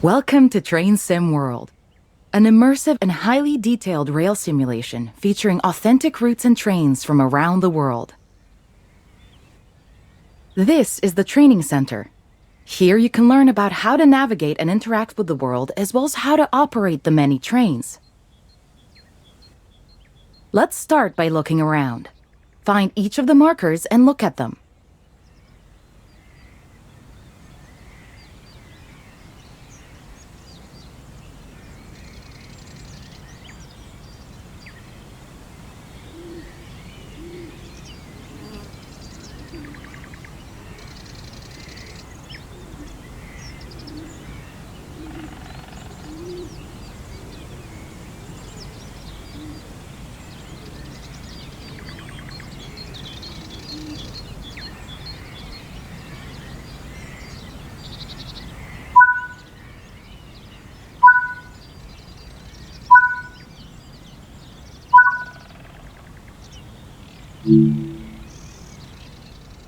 Welcome to Train Sim World, an immersive and highly detailed rail simulation featuring authentic routes and trains from around the world. This is the training center. Here you can learn about how to navigate and interact with the world, as well as how to operate the many trains. Let's start by looking around. Find each of the markers and look at them.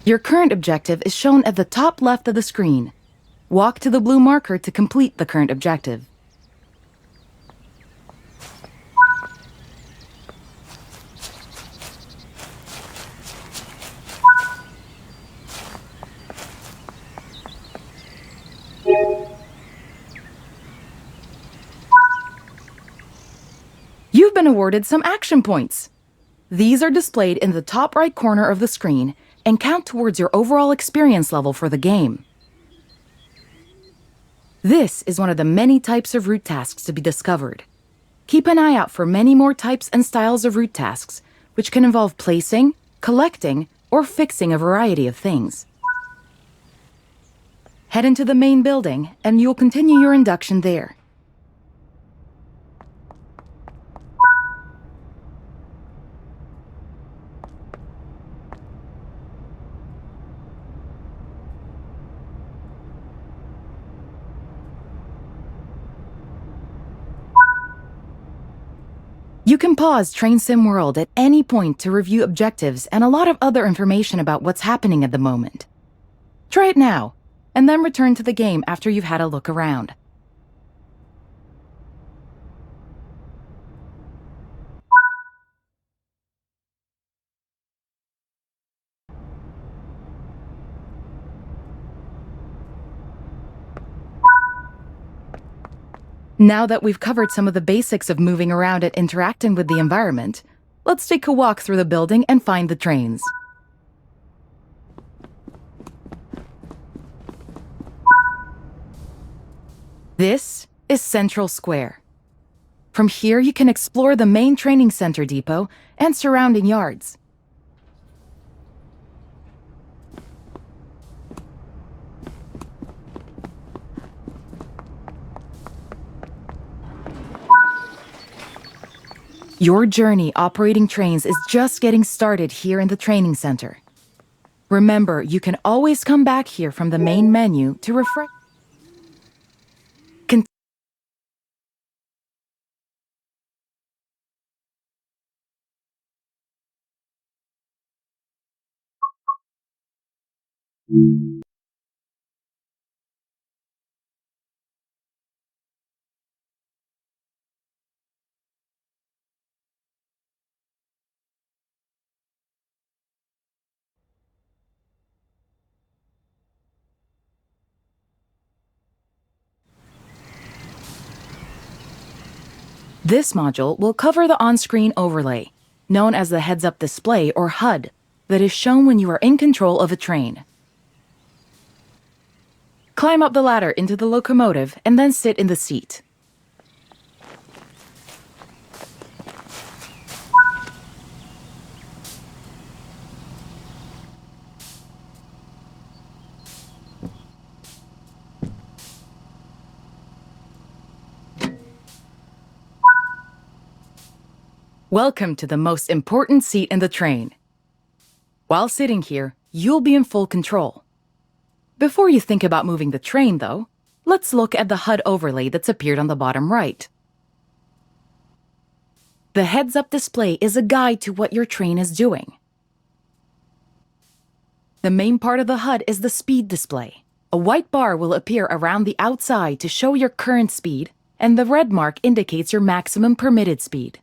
Your current objective is shown at the top left of the screen. Walk to the blue marker to complete the current objective. You've been awarded some action points. These are displayed in the top right corner of the screen and count towards your overall experience level for the game. This is one of the many types of route tasks to be discovered. Keep an eye out for many more types and styles of route tasks, which can involve placing, collecting, or fixing a variety of things. Head into the main building, and you'll continue your induction there. You can pause Train Sim World at any point to review objectives and a lot of other information about what's happening at the moment. Try it now, and then return to the game after you've had a look around. Now that we've covered some of the basics of moving around and interacting with the environment, let's take a walk through the building and find the trains. This is Central Square. From here, you can explore the main training center depot and surrounding yards. Your journey operating trains is just getting started here in the training center. Remember, you can always come back here from the main menu to refresh. This module will cover the on-screen overlay, known as the heads-up display or HUD, that is shown when you are in control of a train. Climb up the ladder into the locomotive and then sit in the seat. Welcome to the most important seat in the train. While sitting here, you'll be in full control. Before you think about moving the train, though, let's look at the HUD overlay that's appeared on the bottom right. The heads-up display is a guide to what your train is doing. The main part of the HUD is the speed display. A white bar will appear around the outside to show your current speed, and the red mark indicates your maximum permitted speed.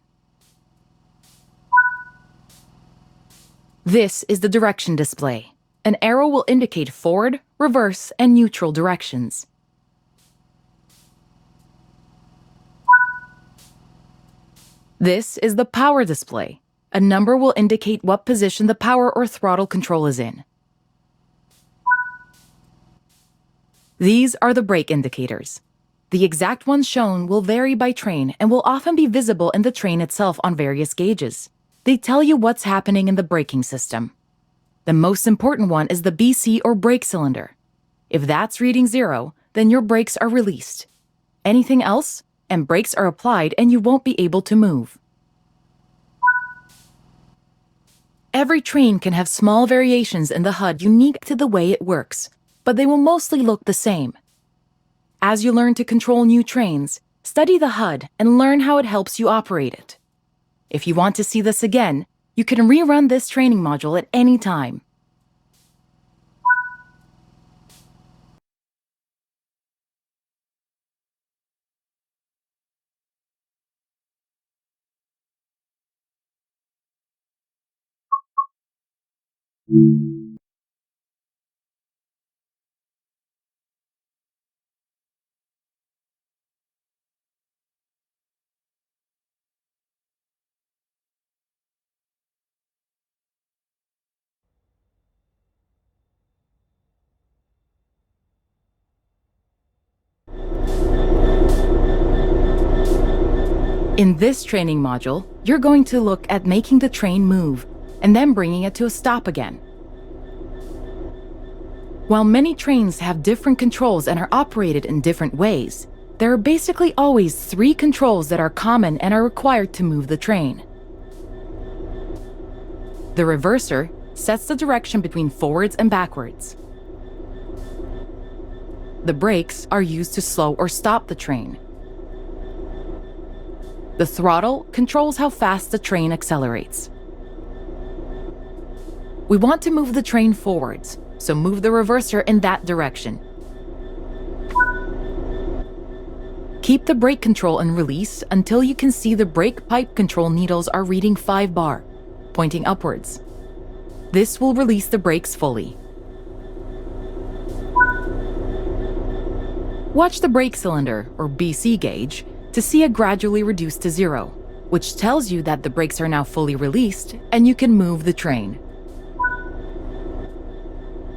This is the direction display. An arrow will indicate forward, reverse, and neutral directions. This is the power display. A number will indicate what position the power or throttle control is in. These are the brake indicators. The exact ones shown will vary by train and will often be visible in the train itself on various gauges. They tell you what's happening in the braking system. The most important one is the BC or brake cylinder. If that's reading 0, then your brakes are released. Anything else, and brakes are applied and you won't be able to move. Every train can have small variations in the HUD unique to the way it works, but they will mostly look the same. As you learn to control new trains, study the HUD and learn how it helps you operate it. If you want to see this again, you can rerun this training module at any time. In this training module, you're going to look at making the train move and then bringing it to a stop again. While many trains have different controls and are operated in different ways, there are basically always 3 controls that are common and are required to move the train. The reverser sets the direction between forwards and backwards. The brakes are used to slow or stop the train. The throttle controls how fast the train accelerates. We want to move the train forwards, so move the reverser in that direction. Keep the brake control and release until you can see the brake pipe control needles are reading 5 bar, pointing upwards. This will release the brakes fully. Watch the brake cylinder, or BC gauge, to see it gradually reduce to 0, which tells you that the brakes are now fully released and you can move the train.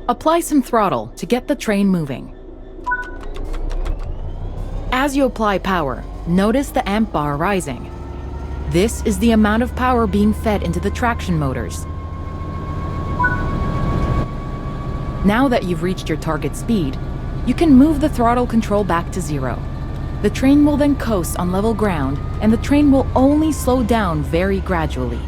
Apply some throttle to get the train moving. As you apply power, notice the amp bar rising. This is the amount of power being fed into the traction motors. Now that you've reached your target speed, you can move the throttle control back to 0. The train will then coast on level ground, and the train will only slow down very gradually.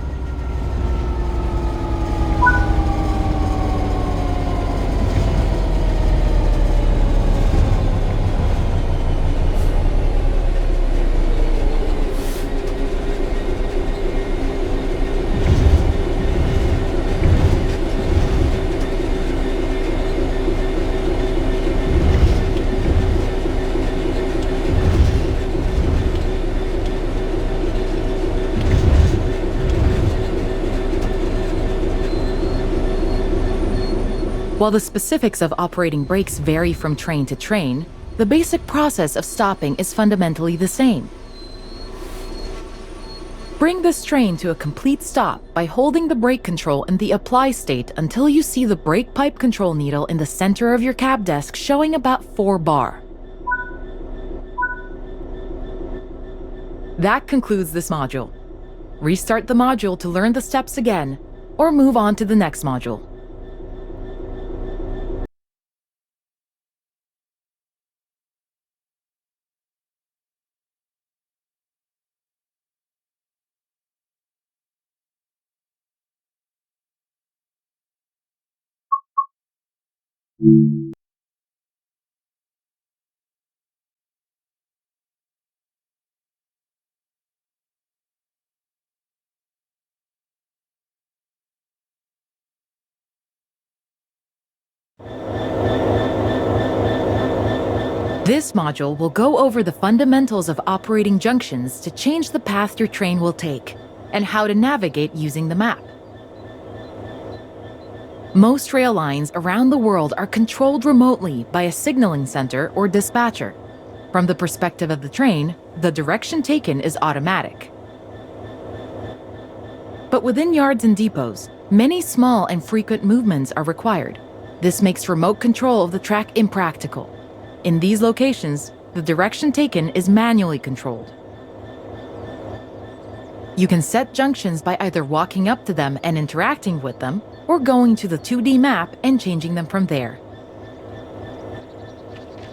While the specifics of operating brakes vary from train to train, the basic process of stopping is fundamentally the same. Bring this train to a complete stop by holding the brake control in the apply state until you see the brake pipe control needle in the center of your cab desk showing about 4 bar. That concludes this module. Restart the module to learn the steps again, or move on to the next module. This module will go over the fundamentals of operating junctions to change the path your train will take, and how to navigate using the map. Most rail lines around the world are controlled remotely by a signaling center or dispatcher. From the perspective of the train, the direction taken is automatic. But within yards and depots, many small and frequent movements are required. This makes remote control of the track impractical. In these locations, the direction taken is manually controlled. You can set junctions by either walking up to them and interacting with them, or going to the 2D map and changing them from there.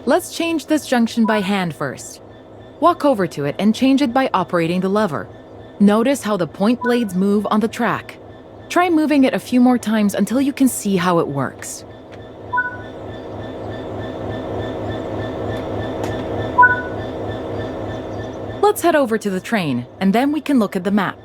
Let's change this junction by hand first. Walk over to it and change it by operating the lever. Notice how the point blades move on the track. Try moving it a few more times until you can see how it works. Let's head over to the train, and then we can look at the map.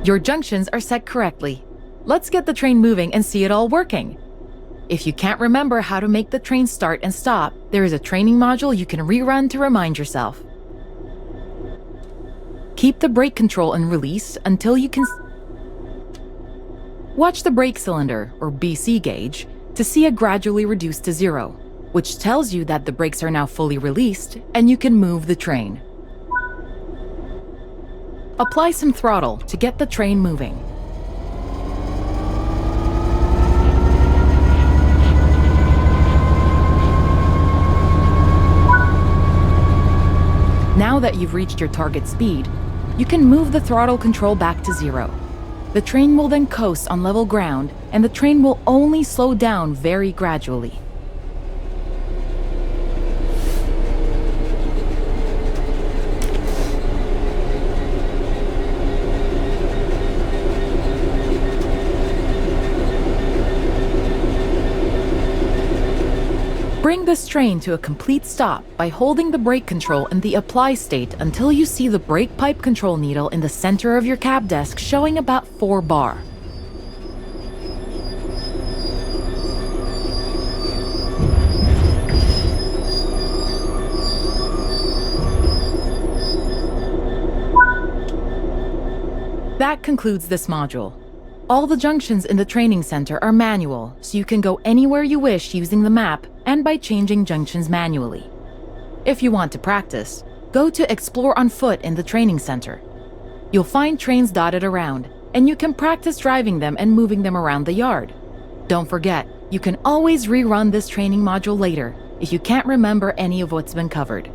Your junctions are set correctly. Let's get the train moving and see it all working. If you can't remember how to make the train start and stop, there is a training module you can rerun to remind yourself. Keep the brake control in release until you can watch the brake cylinder, or BC gauge, to see it gradually reduce to 0, which tells you that the brakes are now fully released and you can move the train. Apply some throttle to get the train moving. Now that you've reached your target speed, you can move the throttle control back to 0. The train will then coast on level ground, and the train will only slow down very gradually. Bring this train to a complete stop by holding the brake control in the apply state until you see the brake pipe control needle in the center of your cab desk showing about 4 bar. That concludes this module. All the junctions in the training center are manual, so you can go anywhere you wish using the map and by changing junctions manually. If you want to practice, go to Explore on Foot in the training center. You'll find trains dotted around, and you can practice driving them and moving them around the yard. Don't forget, you can always rerun this training module later if you can't remember any of what's been covered.